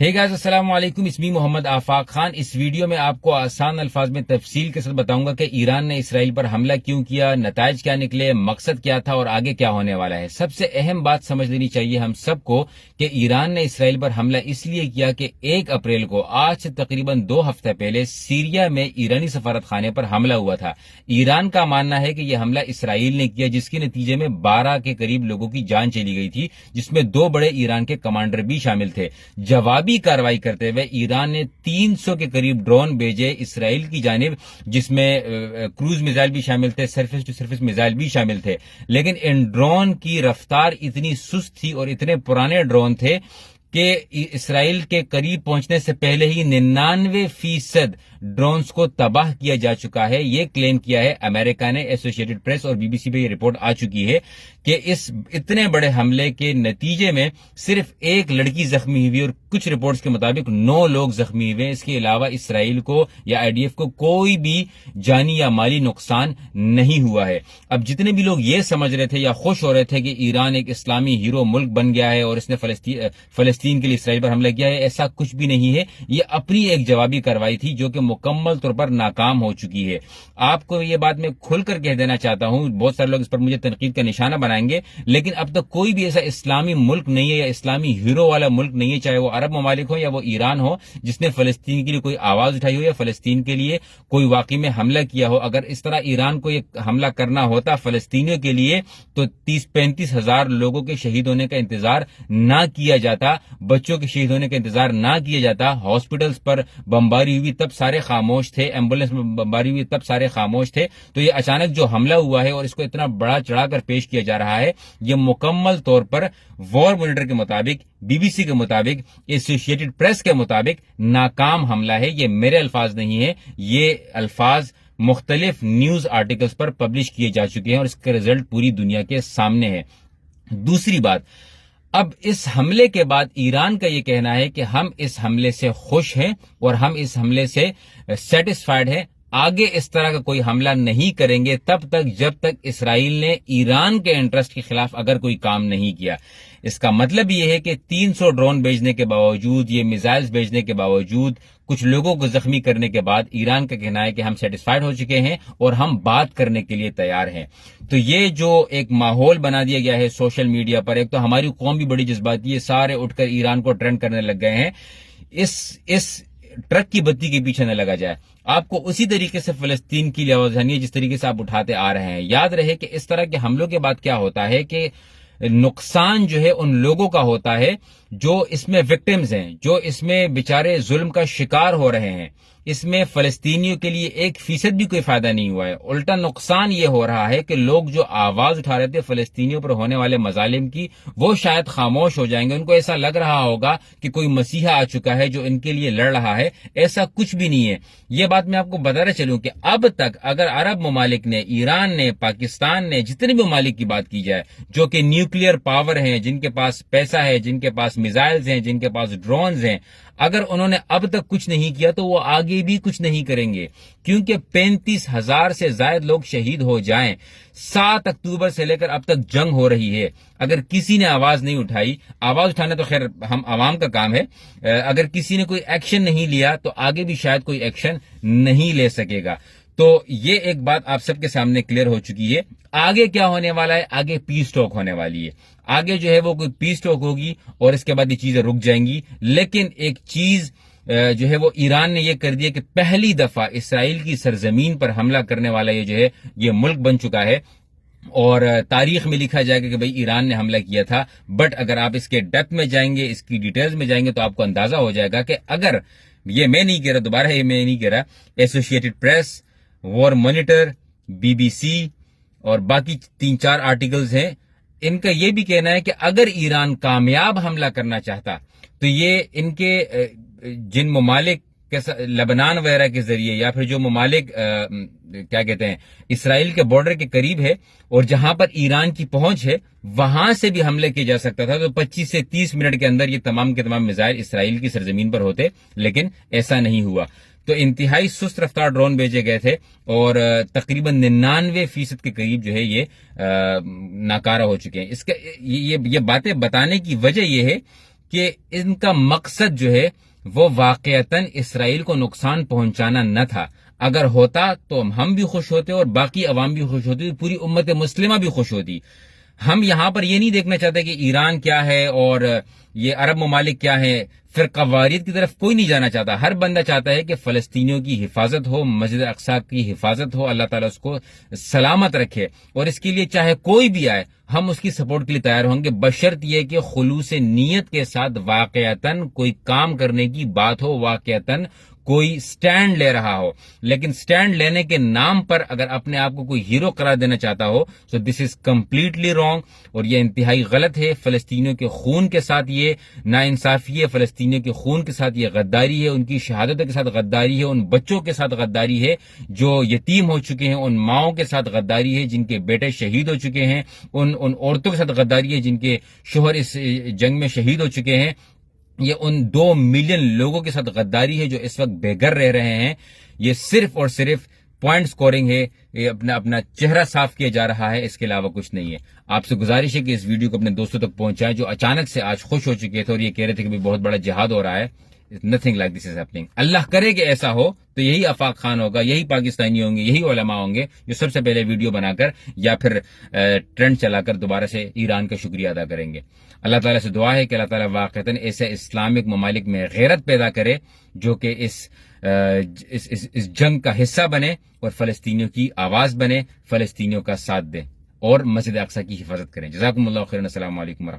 ہے گائز، السلام علیکم، اسمی محمد آفاق خان۔ اس ویڈیو میں آپ کو آسان الفاظ میں تفصیل کے ساتھ بتاؤں گا کہ ایران نے اسرائیل پر حملہ کیوں کیا، نتائج کیا نکلے، مقصد کیا تھا اور آگے کیا ہونے والا ہے۔ سب سے اہم بات سمجھ لینی چاہیے ہم سب کو کہ ایران نے اسرائیل پر حملہ اس لیے کیا کہ 1 اپریل کو، آج سے تقریباً 2 ہفتے پہلے، سیریا میں ایرانی سفارت خانے پر حملہ ہوا تھا۔ ایران کا ماننا ہے کہ یہ حملہ اسرائیل نے کیا، جس کے نتیجے میں 12 کے قریب لوگوں کی جان چلی گئی تھی، جس میں 2 بڑے ایران کے کمانڈر بھی شامل تھے۔ جوابی کارروائی کرتے ہوئے ایران نے 300 کے قریب ڈرون بھیجے اسرائیل کی جانب، جس میں کروز میزائل بھی شامل تھے، سرفیس ٹو سرفیس میزائل بھی شامل تھے۔ لیکن ان ڈرون کی رفتار اتنی سست تھی اور اتنے پرانے ڈرون تھے کہ اسرائیل کے قریب پہنچنے سے پہلے ہی 99% ڈرونز کو تباہ کیا جا چکا ہے۔ یہ کلیم کیا ہے امریکہ نے، ایسوسیٹڈ پریس اور BBC پہ یہ رپورٹ آ چکی ہے کہ اس اتنے بڑے حملے کے نتیجے میں صرف 1 لڑکی زخمی ہوئی اور کچھ رپورٹس کے مطابق 9 لوگ زخمی ہوئے۔ اس کے علاوہ اسرائیل کو یا IDF کو کوئی بھی جانی یا مالی نقصان نہیں ہوا ہے۔ اب جتنے بھی لوگ یہ سمجھ رہے تھے یا خوش ہو رہے تھے کہ ایران ایک اسلامی ہیرو ملک بن گیا ہے اور اس نے فلسطین کے لیے اسرائیل پر حملہ کیا ہے، ایسا کچھ بھی نہیں ہے۔ یہ اپنی ایک جوابی کارروائی تھی جو کہ مکمل طور پر ناکام ہو چکی ہے۔ آپ کو یہ بات میں کھل کر کہہ دینا چاہتا ہوں، بہت سارے لوگ اس پر مجھے تنقید کا نشانہ بنائیں گے، لیکن اب تک کوئی بھی ایسا اسلامی ملک نہیں ہے یا اسلامی ہیرو والا ملک نہیں ہے، چاہے وہ عرب ممالک ہو یا وہ ایران ہو، جس نے فلسطین کے لیے کوئی آواز اٹھائی ہو یا فلسطین کے لیے کوئی واقعی میں حملہ کیا ہو۔ اگر اس طرح ایران کو یہ حملہ کرنا ہوتا فلسطینیوں کے لیے تو 30-35 ہزار لوگوں کے شہید ہونے کا انتظار نہ کیا جاتا، بچوں کے شہید ہونے کا انتظار نہ کیا جاتا، ہاسپٹلز پر بمباری ہوئی تب سارے خاموش تھے، ایمبولینس میں بمباری ہوئی تب سارے خاموش تھے۔ تو یہ اچانک جو حملہ ہوا ہے اور اس کو اتنا بڑا چڑھا کر پیش کیا جا رہا ہے، یہ مکمل طور پر وار مانیٹر کے مطابق، BBC کے مطابق، ایسوسیٹڈ پریس کے مطابق ناکام حملہ ہے۔ یہ میرے الفاظ نہیں ہیں، یہ الفاظ مختلف نیوز آرٹیکلز پر پبلش کیے جا چکے ہیں اور اس کا رزلٹ پوری دنیا کے سامنے ہے۔ دوسری بات، اب اس حملے کے بعد ایران کا یہ کہنا ہے کہ ہم اس حملے سے خوش ہیں اور ہم اس حملے سے سیٹسفائیڈ ہیں، آگے اس طرح کا کوئی حملہ نہیں کریں گے تب تک جب تک اسرائیل نے ایران کے انٹرسٹ کے خلاف اگر کوئی کام نہیں کیا۔ اس کا مطلب یہ ہے کہ 300 ڈرون بھیجنے کے باوجود، یہ میزائلز بھیجنے کے باوجود، کچھ لوگوں کو زخمی کرنے کے بعد ایران کا کہنا ہے کہ ہم سیٹسفائیڈ ہو چکے ہیں اور ہم بات کرنے کے لیے تیار ہیں۔ تو یہ جو ایک ماحول بنا دیا گیا ہے سوشل میڈیا پر، ایک تو ہماری قوم بھی بڑی جذباتی ہے، سارے اٹھ کر ایران کو ٹرینڈ کرنے لگ گئے ہیں۔ اس ٹرک کی بتی کے پیچھے نہ لگا جائے۔ آپ کو اسی طریقے سے فلسطین کی آواز اٹھانی ہے جس طریقے سے آپ اٹھاتے آ رہے ہیں۔ یاد رہے کہ اس طرح کے حملوں کے بعد کیا ہوتا ہے کہ نقصان جو ہے ان لوگوں کا ہوتا ہے جو اس میں وکٹمز ہیں، جو اس میں بیچارے ظلم کا شکار ہو رہے ہیں۔ اس میں فلسطینیوں کے لیے 1% بھی کوئی فائدہ نہیں ہوا ہے، الٹا نقصان یہ ہو رہا ہے کہ لوگ جو آواز اٹھا رہے تھے فلسطینیوں پر ہونے والے مظالم کی، وہ شاید خاموش ہو جائیں گے۔ ان کو ایسا لگ رہا ہوگا کہ کوئی مسیحا آ چکا ہے جو ان کے لیے لڑ رہا ہے، ایسا کچھ بھی نہیں ہے۔ یہ بات میں آپ کو بتانا چلوں کہ اب تک اگر عرب ممالک نے، ایران نے، پاکستان نے، جتنے بھی ممالک کی بات کی جائے جو کہ نیوکلیئر پاور ہیں، جن کے پاس پیسہ ہے، جن کے پاس میزائلز ہیں، جن کے پاس ڈرونز ہیں، اگر انہوں نے اب تک کچھ نہیں کیا تو وہ آگے بھی کچھ نہیں کریں گے، کیونکہ 35,000 سے زائد لوگ شہید ہو جائیں۔ 7 اکتوبر سے لے کر اب تک جنگ ہو رہی ہے، اگر کسی نے آواز نہیں اٹھائی، آواز اٹھانا تو خیر ہم عوام کا کام ہے، اگر کسی نے کوئی ایکشن نہیں لیا تو آگے بھی شاید کوئی ایکشن نہیں لے سکے گا۔ تو یہ ایک بات آپ سب کے سامنے کلیئر ہو چکی ہے۔ آگے کیا ہونے والا ہے؟ آگے پیس ٹاک ہونے والی ہے، آگے جو ہے وہ کوئی پیس ٹاک ہوگی اور اس کے بعد یہ چیزیں رک جائیں گی۔ لیکن ایک چیز جو ہے وہ ایران نے یہ کر دیا کہ پہلی دفعہ اسرائیل کی سرزمین پر حملہ کرنے والا یہ جو ہے یہ ملک بن چکا ہے اور تاریخ میں لکھا جائے گا کہ بھئی ایران نے حملہ کیا تھا۔ بٹ اگر آپ اس کے ڈیپتھ میں جائیں گے، اس کی ڈیٹیلز میں جائیں گے تو آپ کو اندازہ ہو جائے گا کہ اگر یہ میں نہیں کہہ رہا، دوبارہ یہ میں نہیں کہہ رہا، ایسوسیٹڈ پریس، وار مانیٹر، BBC اور باقی 3-4 آرٹیکلز ہیں، ان کا یہ بھی کہنا ہے کہ اگر ایران کامیاب حملہ کرنا چاہتا تو یہ ان کے جن ممالک لبنان وغیرہ کے ذریعے یا پھر جو ممالک کیا کہتے ہیں اسرائیل کے بارڈر کے قریب ہے اور جہاں پر ایران کی پہنچ ہے، وہاں سے بھی حملے کیا جا سکتا تھا۔ تو 25 سے 30 منٹ کے اندر یہ تمام کے تمام میزائل اسرائیل کی سرزمین پر ہوتے، لیکن ایسا نہیں ہوا۔ تو انتہائی سست رفتار ڈرون بھیجے گئے تھے اور تقریباً 99% کے قریب جو ہے یہ ناکارہ ہو چکے ہیں۔ اس کا یہ باتیں بتانے کی وجہ یہ ہے کہ ان کا مقصد جو ہے وہ واقعتاً اسرائیل کو نقصان پہنچانا نہ تھا. اگر ہوتا تو ہم بھی خوش ہوتے اور باقی عوام بھی خوش ہوتی، پوری امت مسلمہ بھی خوش ہوتی. ہم یہاں پر یہ نہیں دیکھنا چاہتے کہ ایران کیا ہے اور یہ عرب ممالک کیا ہے. فرقہ واریت کی طرف کوئی نہیں جانا چاہتا. ہر بندہ چاہتا ہے کہ فلسطینیوں کی حفاظت ہو، مسجد اقصی کی حفاظت ہو، اللہ تعالیٰ اس کو سلامت رکھے، اور اس کے لیے چاہے کوئی بھی آئے ہم اس کی سپورٹ کے لیے تیار ہوں گے، بشرط یہ کہ خلوص نیت کے ساتھ واقعتاً کوئی کام کرنے کی بات ہو، واقعتاً کوئی سٹینڈ لے رہا ہو. لیکن سٹینڈ لینے کے نام پر اگر اپنے آپ کو کوئی ہیرو قرار دینا چاہتا ہو تو دس از کمپلیٹلی رانگ، اور یہ انتہائی غلط ہے. فلسطینیوں کے خون کے ساتھ یہ ناانصافی ہے، فلسطینیوں کے خون کے ساتھ یہ غداری ہے، ان کی شہادتوں کے ساتھ غداری ہے، ان بچوں کے ساتھ غداری ہے جو یتیم ہو چکے ہیں، ان ماؤں کے ساتھ غداری ہے جن کے بیٹے شہید ہو چکے ہیں، ان عورتوں کے ساتھ غداری ہے جن کے شوہر اس جنگ میں شہید ہو چکے ہیں. یہ ان 2 ملین لوگوں کے ساتھ غداری ہے جو اس وقت بے گھر رہ رہے ہیں. یہ صرف اور صرف پوائنٹ سکورنگ ہے، یہ اپنا چہرہ صاف کیا جا رہا ہے، اس کے علاوہ کچھ نہیں ہے. آپ سے گزارش ہے کہ اس ویڈیو کو اپنے دوستوں تک پہنچائیں جو اچانک سے آج خوش ہو چکے تھے اور یہ کہہ رہے تھے کہ بہت بڑا جہاد ہو رہا ہے. Nothing like this is happening. اللہ کرے کہ ایسا ہو تو یہی آفاق خان ہوگا، یہی پاکستانی ہوں گے، یہی علماء ہوں گے جو سب سے پہلے ویڈیو بنا کر یا پھر ٹرینڈ چلا کر دوبارہ سے ایران کا شکریہ ادا کریں گے. اللہ تعالیٰ سے دعا ہے کہ اللہ تعالیٰ واقعتاً ایسے اسلامک ممالک میں غیرت پیدا کرے جو کہ اس جنگ کا حصہ بنے اور فلسطینیوں کی آواز بنے، فلسطینیوں کا ساتھ دیں اور مسجد اقصی کی حفاظت کریں. جزاکم اللہ خیرا. السلام علیکم ورحمۃ اللہ.